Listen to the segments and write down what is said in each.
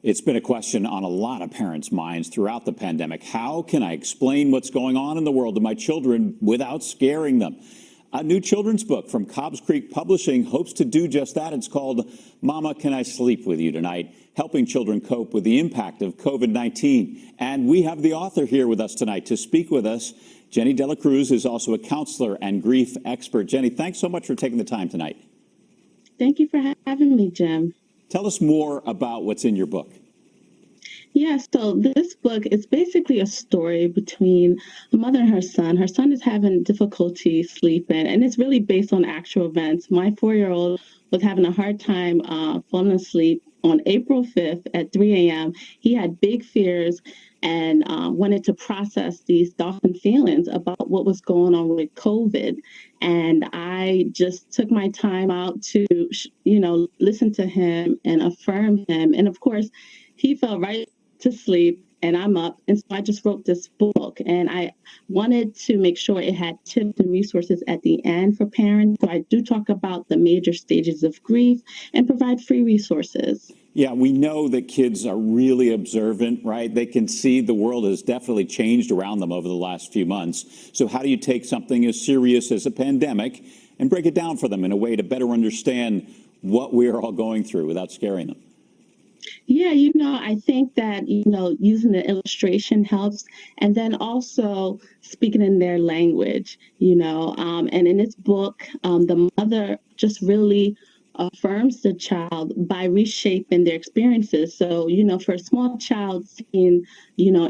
It's been a question on a lot of parents' minds throughout the pandemic. How can I explain what's going on in the world to my children without scaring them? A new children's book from Cobbs Creek Publishing hopes to do just that. It's called Momma, Can I Sleep With You Tonight? Helping children cope with the impact of COVID-19. And we have the author here with us tonight to speak with us. Jenny Delacruz is also a counselor and grief expert. Jenny, thanks so much for taking the time tonight. Thank you for having me, Jim. Tell us more about what's in your book. Yeah, so this book is basically a story between a mother and her son. Her son is having difficulty sleeping, and it's really based on actual events. My 4-year-old was having a hard time falling asleep on April 5th at 3 a.m. He had big fears and wanted to process these thoughts and feelings about what was going on with COVID. And I just took my time out to, listen to him and affirm him. And of course, he fell right to sleep and I'm up. And so I just wrote this book, and I wanted to make sure it had tips and resources at the end for parents. So I do talk about the major stages of grief and provide free resources. Yeah, we know that kids are really observant, right? They can see the world has definitely changed around them over the last few months. So how do you take something as serious as a pandemic and break it down for them in a way to better understand what we're all going through without scaring them? Yeah, I think that, using the illustration helps. And then also speaking in their language, and in this book, the mother just really affirms the child by reshaping their experiences. So, for a small child seeing,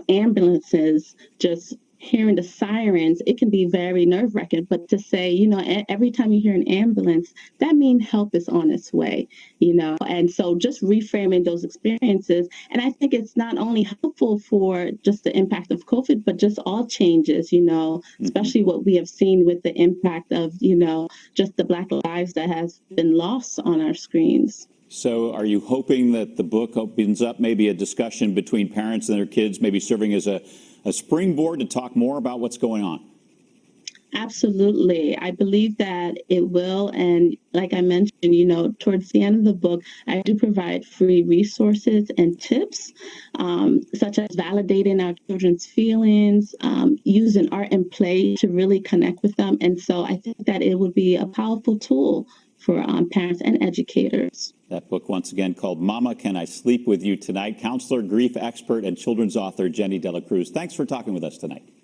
ambulances, just hearing the sirens, it can be very nerve-wracking. But to say, every time you hear an ambulance, that means help is on its way, and so just reframing those experiences. And I think it's not only helpful for just the impact of COVID, but just all changes, especially what we have seen with the impact of, just the Black lives that has been lost on our screens. So are you hoping that the book opens up maybe a discussion between parents and their kids, maybe serving as a springboard to talk more about what's going on? Absolutely. I believe that it will. And like I mentioned, towards the end of the book, I do provide free resources and tips, such as validating our children's feelings, using art and play to really connect with them. And so I think that it would be a powerful tool for parents and educators. That book, once again, called Momma, Can I Sleep With You Tonight? Counselor, grief expert, and children's author Jenny Delacruz. Thanks for talking with us tonight.